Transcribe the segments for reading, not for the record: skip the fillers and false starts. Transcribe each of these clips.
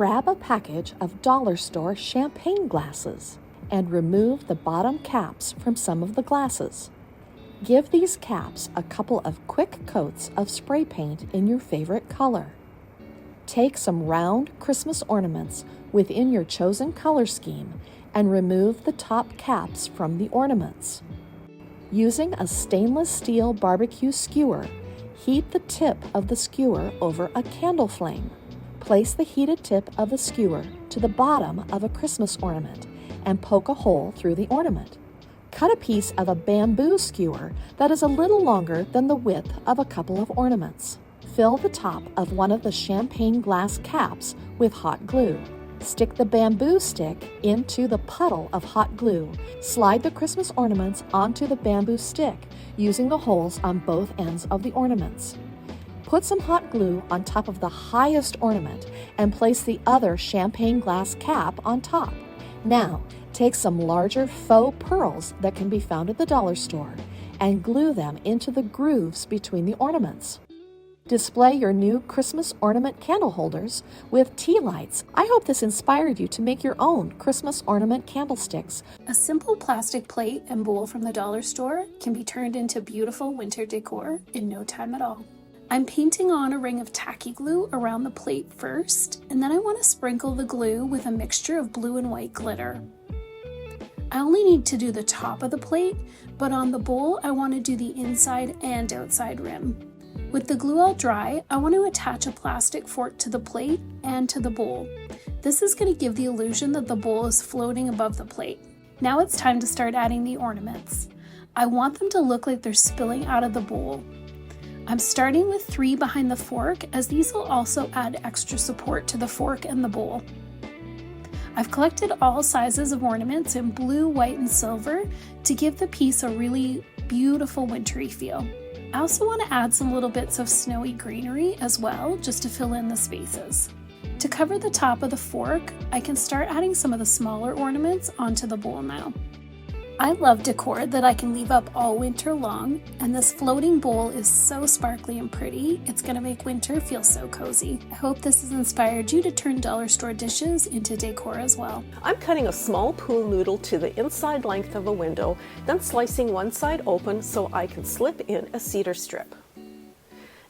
Grab a package of dollar store champagne glasses and remove the bottom caps from some of the glasses. Give these caps a couple of quick coats of spray paint in your favorite color. Take some round Christmas ornaments within your chosen color scheme and remove the top caps from the ornaments. Using a stainless steel barbecue skewer, heat the tip of the skewer over a candle flame. Place the heated tip of the skewer to the bottom of a Christmas ornament and poke a hole through the ornament. Cut a piece of a bamboo skewer that is a little longer than the width of a couple of ornaments. Fill the top of one of the champagne glass caps with hot glue. Stick the bamboo stick into the puddle of hot glue. Slide the Christmas ornaments onto the bamboo stick using the holes on both ends of the ornaments. Put some hot glue on top of the highest ornament and place the other champagne glass cap on top. Now, take some larger faux pearls that can be found at the dollar store and glue them into the grooves between the ornaments. Display your new Christmas ornament candle holders with tea lights. I hope this inspired you to make your own Christmas ornament candlesticks. A simple plastic plate and bowl from the dollar store can be turned into beautiful winter decor in no time at all. I'm painting on a ring of tacky glue around the plate first, and then I want to sprinkle the glue with a mixture of blue and white glitter. I only need to do the top of the plate, but on the bowl I want to do the inside and outside rim. With the glue all dry, I want to attach a plastic fork to the plate and to the bowl. This is going to give the illusion that the bowl is floating above the plate. Now it's time to start adding the ornaments. I want them to look like they're spilling out of the bowl. I'm starting with 3 behind the fork, as these will also add extra support to the fork and the bowl. I've collected all sizes of ornaments in blue, white, and silver to give the piece a really beautiful wintry feel. I also want to add some little bits of snowy greenery as well, just to fill in the spaces. To cover the top of the fork, I can start adding some of the smaller ornaments onto the bowl now. I love decor that I can leave up all winter long, and this floating bowl is so sparkly and pretty, it's going to make winter feel so cozy. I hope this has inspired you to turn dollar store dishes into decor as well. I'm cutting a small pool noodle to the inside length of a window, then slicing one side open so I can slip in a cedar strip.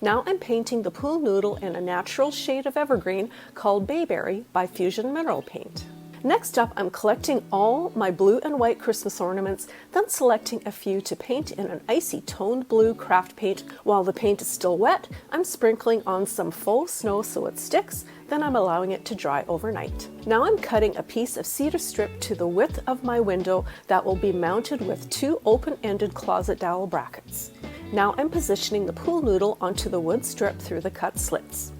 Now I'm painting the pool noodle in a natural shade of evergreen called Bayberry by Fusion Mineral Paint. Next up, I'm collecting all my blue and white Christmas ornaments, then selecting a few to paint in an icy toned blue craft paint. While the paint is still wet, I'm sprinkling on some faux snow so it sticks, then I'm allowing it to dry overnight. Now I'm cutting a piece of cedar strip to the width of my window that will be mounted with 2 open-ended closet dowel brackets. Now I'm positioning the pool noodle onto the wood strip through the cut slits.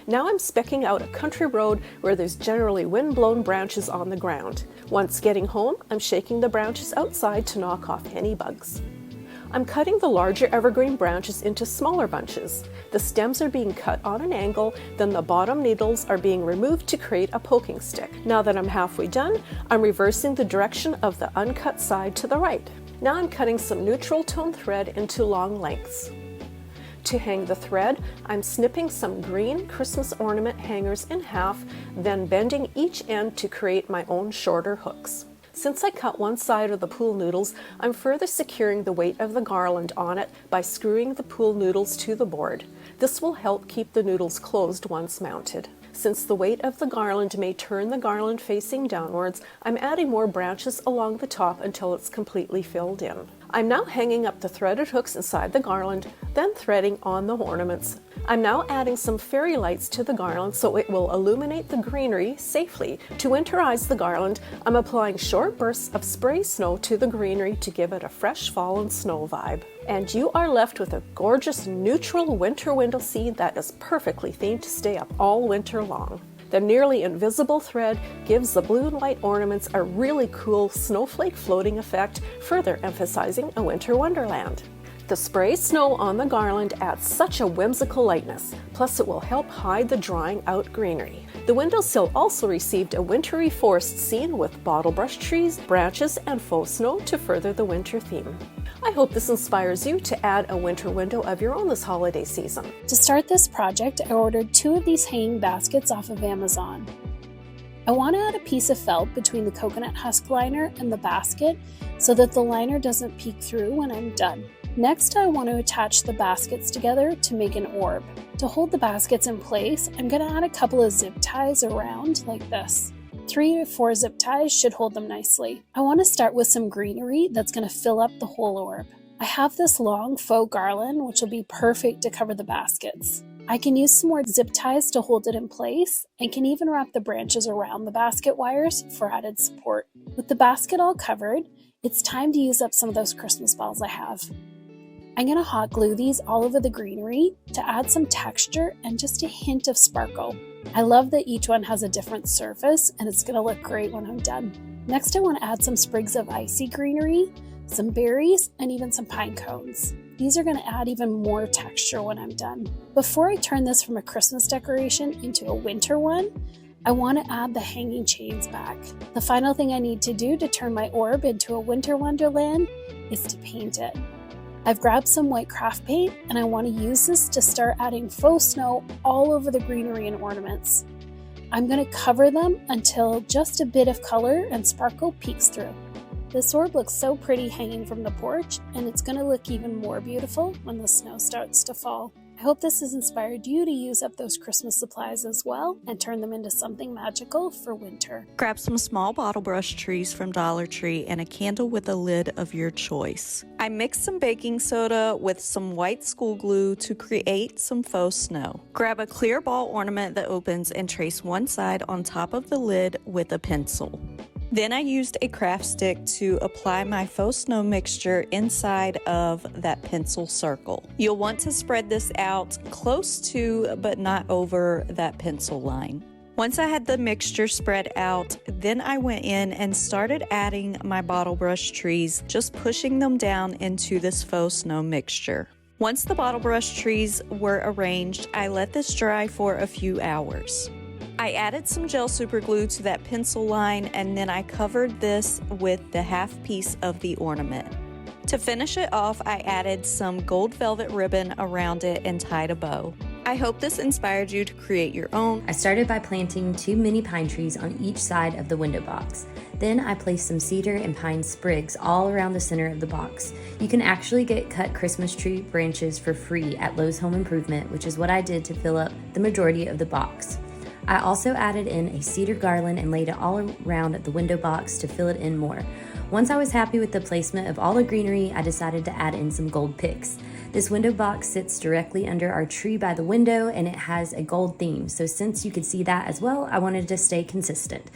Now I'm specking out a country road where there's generally wind-blown branches on the ground. Once getting home, I'm shaking the branches outside to knock off any bugs. I'm cutting the larger evergreen branches into smaller bunches. The stems are being cut on an angle, then the bottom needles are being removed to create a poking stick. Now that I'm halfway done, I'm reversing the direction of the uncut side to the right. Now I'm cutting some neutral tone thread into long lengths. To hang the thread, I'm snipping some green Christmas ornament hangers in half, then bending each end to create my own shorter hooks. Since I cut one side of the pool noodles, I'm further securing the weight of the garland on it by screwing the pool noodles to the board. This will help keep the noodles closed once mounted. Since the weight of the garland may turn the garland facing downwards, I'm adding more branches along the top until it's completely filled in. I'm now hanging up the threaded hooks inside the garland, then threading on the ornaments. I'm now adding some fairy lights to the garland so it will illuminate the greenery safely. To winterize the garland, I'm applying short bursts of spray snow to the greenery to give it a fresh fall and snow vibe. And you are left with a gorgeous neutral winter window scene that is perfectly themed to stay up all winter long. The nearly invisible thread gives the blue and white ornaments a really cool snowflake floating effect, further emphasizing a winter wonderland. The spray snow on the garland adds such a whimsical lightness, plus it will help hide the drying out greenery. The windowsill also received a wintry forest scene with bottle brush trees, branches, and faux snow to further the winter theme. I hope this inspires you to add a winter window of your own this holiday season. To start this project, I ordered 2 of these hanging baskets off of Amazon. I want to add a piece of felt between the coconut husk liner and the basket so that the liner doesn't peek through when I'm done. Next, I want to attach the baskets together to make an orb. To hold the baskets in place, I'm going to add a couple of zip ties around like this. 3 or 4 zip ties should hold them nicely. I want to start with some greenery that's going to fill up the whole orb. I have this long faux garland which will be perfect to cover the baskets. I can use some more zip ties to hold it in place and can even wrap the branches around the basket wires for added support. With the basket all covered, it's time to use up some of those Christmas balls I have. I'm going to hot glue these all over the greenery to add some texture and just a hint of sparkle. I love that each one has a different surface and it's going to look great when I'm done. Next, I want to add some sprigs of icy greenery, some berries, and even some pine cones. These are going to add even more texture when I'm done. Before I turn this from a Christmas decoration into a winter one, I want to add the hanging chains back. The final thing I need to do to turn my orb into a winter wonderland is to paint it. I've grabbed some white craft paint and I want to use this to start adding faux snow all over the greenery and ornaments. I'm going to cover them until just a bit of color and sparkle peeks through. This orb looks so pretty hanging from the porch, and it's going to look even more beautiful when the snow starts to fall. I hope this has inspired you to use up those Christmas supplies as well and turn them into something magical for winter. Grab some small bottle brush trees from Dollar Tree and a candle with a lid of your choice. I mixed some baking soda with some white school glue to create some faux snow. Grab a clear ball ornament that opens and trace one side on top of the lid with a pencil. Then I used a craft stick to apply my faux snow mixture inside of that pencil circle. You'll want to spread this out close to but not over that pencil line. Once I had the mixture spread out, then I went in and started adding my bottle brush trees, just pushing them down into this faux snow mixture. Once the bottle brush trees were arranged, I let this dry for a few hours. I added some gel super glue to that pencil line and then I covered this with the half piece of the ornament. To finish it off, I added some gold velvet ribbon around it and tied a bow. I hope this inspired you to create your own. I started by planting 2 mini pine trees on each side of the window box. Then I placed some cedar and pine sprigs all around the center of the box. You can actually get cut Christmas tree branches for free at Lowe's Home Improvement, which is what I did to fill up the majority of the box. I also added in a cedar garland and laid it all around the window box to fill it in more. Once I was happy with the placement of all the greenery, I decided to add in some gold picks. This window box sits directly under our tree by the window and it has a gold theme, so since you could see that as well, I wanted to stay consistent.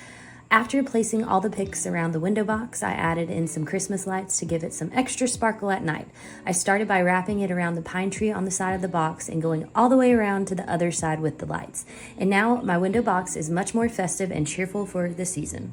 After placing all the picks around the window box, I added in some Christmas lights to give it some extra sparkle at night. I started by wrapping it around the pine tree on the side of the box and going all the way around to the other side with the lights. And now my window box is much more festive and cheerful for the season.